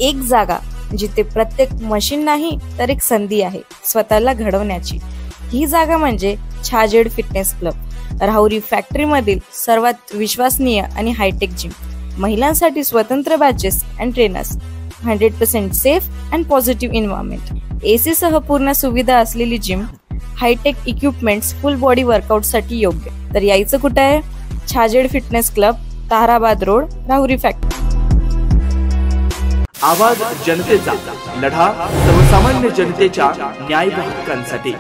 एक जागा जिथे प्रत्येक मशीन नाही तर एक संधी आहे स्वतःला घडवण्याची। ही जागा म्हणजे Chhajed fitness club, Rahuri factory मधील सर्वात विश्वसनीय आणि हायटेक जिम। महिलांसाठी स्वतंत्र batches and trainers, 100% safe and positive environment, AC सह पूर्ण सुविधा असलेली जिम, hitech equipments, full body workout साठी योग्य। तर यायचं कुठे आहे? Chhajed fitness club, Tarabad road, Rahuri factory. आवाज जनतेचा, लढा सर्वसामान्य जनतेच्या न्याय व हक्कांसाठी।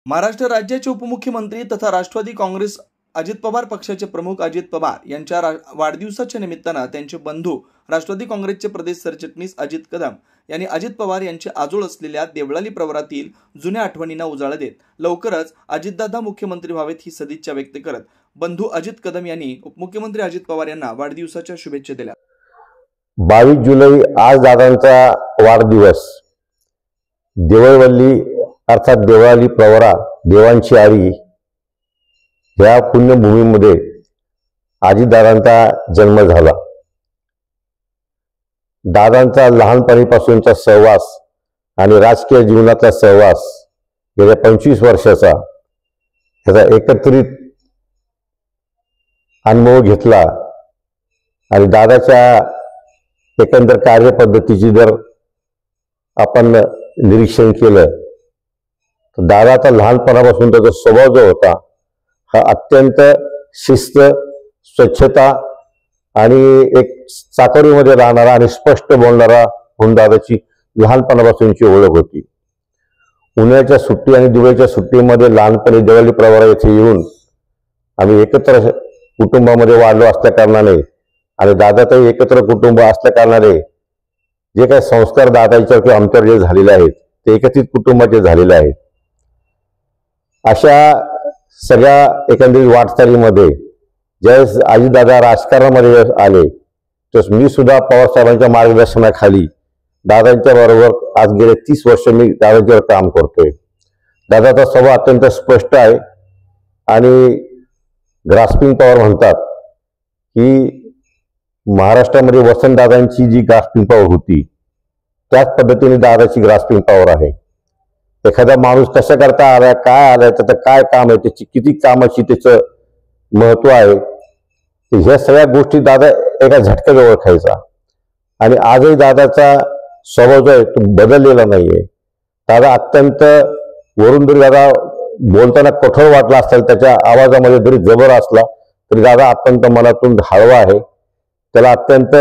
महाराष्ट्र राज्याचे उपमुख्यमंत्री तथा राष्ट्रवादी काँग्रेस अजित पवार पक्षाचे प्रमुख अजित पवार यांच्या वाढदिवसाच्या निमित्तानं त्यांचे बंधू राष्ट्रवादी काँग्रेसचे प्रदेश सरचिटणीस अजित कदम यांनी अजित पवार यांचे आजोळ असलेल्या देवळाली प्रवरातील जुन्या आठवणींना उजाळा देत लवकरच अजितदादा मुख्यमंत्री व्हावेत ही सदिच्छा व्यक्त करत बंधू अजित कदम यांनी उपमुख्यमंत्री अजित पवार यांना वाढदिवसाच्या शुभेच्छा दिल्या। 22 जुलै आज दादांचा वाढदिवस। देवळवल्ली अर्थात देवळाली प्रवरा, देवांची आळी या पुण्यभूमीमध्ये अजितदादांचा जन्म झाला। दादांचा लहानपणीपासूनचा सहवास आणि राजकीय जीवनाचा सहवास गेल्या 25 वर्षाचा याचा एकत्रित अनुभव घेतला आणि दादाच्या एकंदर कार्यपद्धतीची जर आपण निरीक्षण केलं तर दादाचा लहानपणापासून त्याचा स्वभाव जो होता हा अत्यंत शिस्त, स्वच्छता आणि एक चाकोरीमध्ये राहणारा आणि स्पष्ट बोलणारा म्हणून दादाची लहानपणापासूनची ओळख होती। उन्हाळ्याच्या सुट्टी आणि दिवाळीच्या सुट्टीमध्ये लहानपणी देवळाली प्रवरा येथे येऊन आम्ही एकत्र कुटुंबामध्ये वाढलो असल्या कारणाने आणि दादाचंही एकत्र कुटुंब असल्या कारणाने जे काही संस्कार दादाच्यावर किंवा आमच्यावर जे झालेले आहेत ते एकत्रित कुटुंबाचे झालेले आहेत। अशा सगळ्या एकंदरीत वाटचालीमध्ये ज्यावेळेस अजितदादा राजकारणामध्ये आले तर मी सुद्धा पवारसाहेबांच्या मार्गदर्शनाखाली दादांच्या बरोबर आज गेले 30 वर्ष मी दादांच्यावर काम करतोय। दादाचा स्वभाव अत्यंत स्पष्ट आहे आणि ग्रास्पिंग पॉवर म्हणतात की महाराष्ट्रामध्ये वसंतदादांची जी ग्रास्पिंग पॉवर होती त्याच पद्धतीने दादाची ग्रास्पिंग पॉवर आहे। एखादा माणूस कशा करता आलाय, काय आलाय, त्याचं काय काम आहे, त्याची किती कामाची त्याचं महत्व आहे, ह्या सगळ्या गोष्टी दादा एका झटक्यात ओळखायचा। आणि आजही दादाचा स्वभाव जो आहे तो बदललेला नाहीये। दादा अत्यंत वरून जरी दादा बोलताना कठोर वाटला असेल, त्याच्या आवाजामध्ये जरी जबर असला तरी दादा अत्यंत मनातून हळवा आहे। त्याला अत्यंत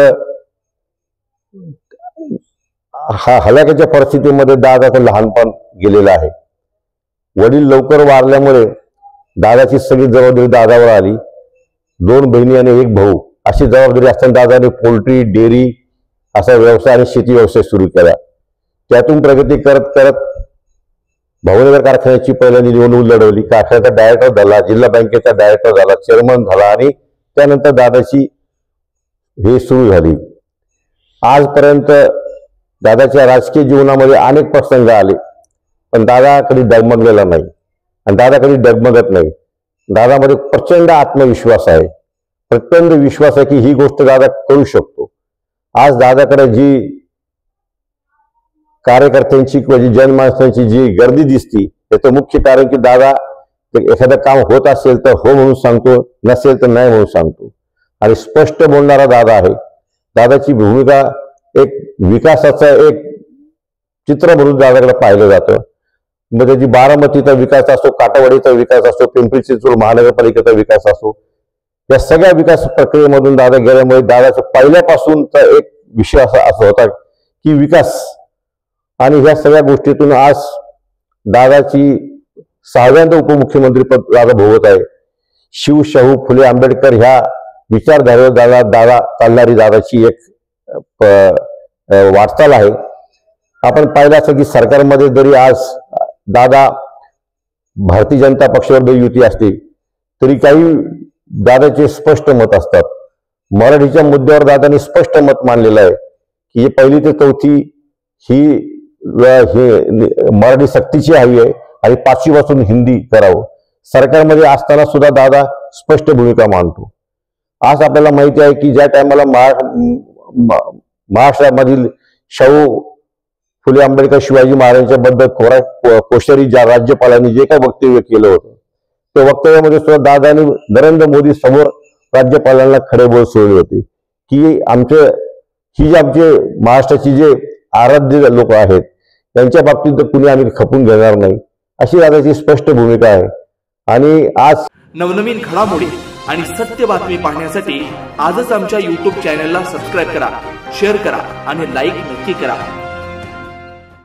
हलाखीच्या परिस्थितीमध्ये दादाचं लहानपण गेलेलं आहे। वडील लवकर वारल्यामुळे दादाची सगळी जबाबदारी दादावर आली। 2 बहिणी आणि 1 भाऊ अशी जबाबदारी असताना दादाने पोल्ट्री, डेअरी असा व्यवसाय आणि शेती व्यवसाय सुरू केला। त्यातून प्रगती करत करत भावनगर कारखान्याची पहिल्यांदा निवडणूक लढवली, कारखान्याचा डायरेक्टर झाला, जिल्हा बँकेचा डायरेक्टर झाला, चेअरमन झाला आणि त्यानंतर दादाची हे सुरू झाली। आजपर्यंत दादाच्या राजकीय जीवनामध्ये अनेक प्रसंग आले पण दादा कधी डगमगलेला नाही आणि दादा कधी डगमगत नाही। दादामध्ये प्रचंड आत्मविश्वास आहे, प्रचंड विश्वास आहे की ही गोष्ट दादा करू शकतो। आज दादाकडे जी कार्यकर्त्यांची किंवा जी जनमानसांची जी गर्दी दिसती त्याचं मुख्य कारण की दादा एखादं काम होत असेल तर हो म्हणून सांगतो, नसेल तर नाही म्हणून सांगतो आणि स्पष्ट बोलणारा दादा आहे। दादाची भूमिका एक विकासाचा एक चित्र म्हणून दादाकडे पाहिलं जातं। मग त्याची बारामतीचा विकास असो, काटावाडीचा विकास असो, पिंपरी चिंचवड महानगरपालिकेचा विकास असो, या सगळ्या विकास प्रक्रियेमधून दादा गेल्यामुळे दादाचा पहिल्यापासूनचा एक विषय असा होता की विकास। आणि ह्या सगळ्या गोष्टीतून आज दादाची 6व्यांदा उपमुख्यमंत्री पद दादा भोगत आहे। शिव, शाहू, फुले, आंबेडकर ह्या विचारधारेवर दादा चालणारी दादाची एक वाटचाल आहे। आपण पाहिलं असं की सरकारमध्ये जरी आज दादा भारतीय जनता पक्षावर युती असते तरी काही दादाचे स्पष्ट मत असतात। मराठीच्या मुद्द्यावर दादांनी स्पष्ट मत मांडलेलं आहे की 1ली ते 4थी ही मराठी सक्तीची हवी आहे आणि 5वी पासून हिंदी करावं। सरकारमध्ये असताना सुद्धा दादा स्पष्ट भूमिका मांडतो। आज आपल्याला माहिती आहे की ज्या टायमाला महाराष्ट्रामधील शाहू फुले आंबेडकर शिवाजी महाराजांच्या बद्दल कोश्यारी राज्यपालांनी जे काही वक्तव्य केलं होतं त्या वक्तव्यामध्ये सुद्धा दादांनी नरेंद्र मोदी समोर राज्यपालांना खडे बोल सोडले होते की ही जी आमचे महाराष्ट्राची जे आराध्य लोक आहेत त्यांच्या बाबतीत तर कुणी आम्ही खपून घेणार नाही अशी दादाची स्पष्ट भूमिका आहे। आणि आज नवनवीन घडामोडी आणि सत्य बातमी पाहण्यासाठी आजच आमच्या YouTube चॅनलला सबस्क्राईब करा, शेअर करा आणि लाईक नक्की करा।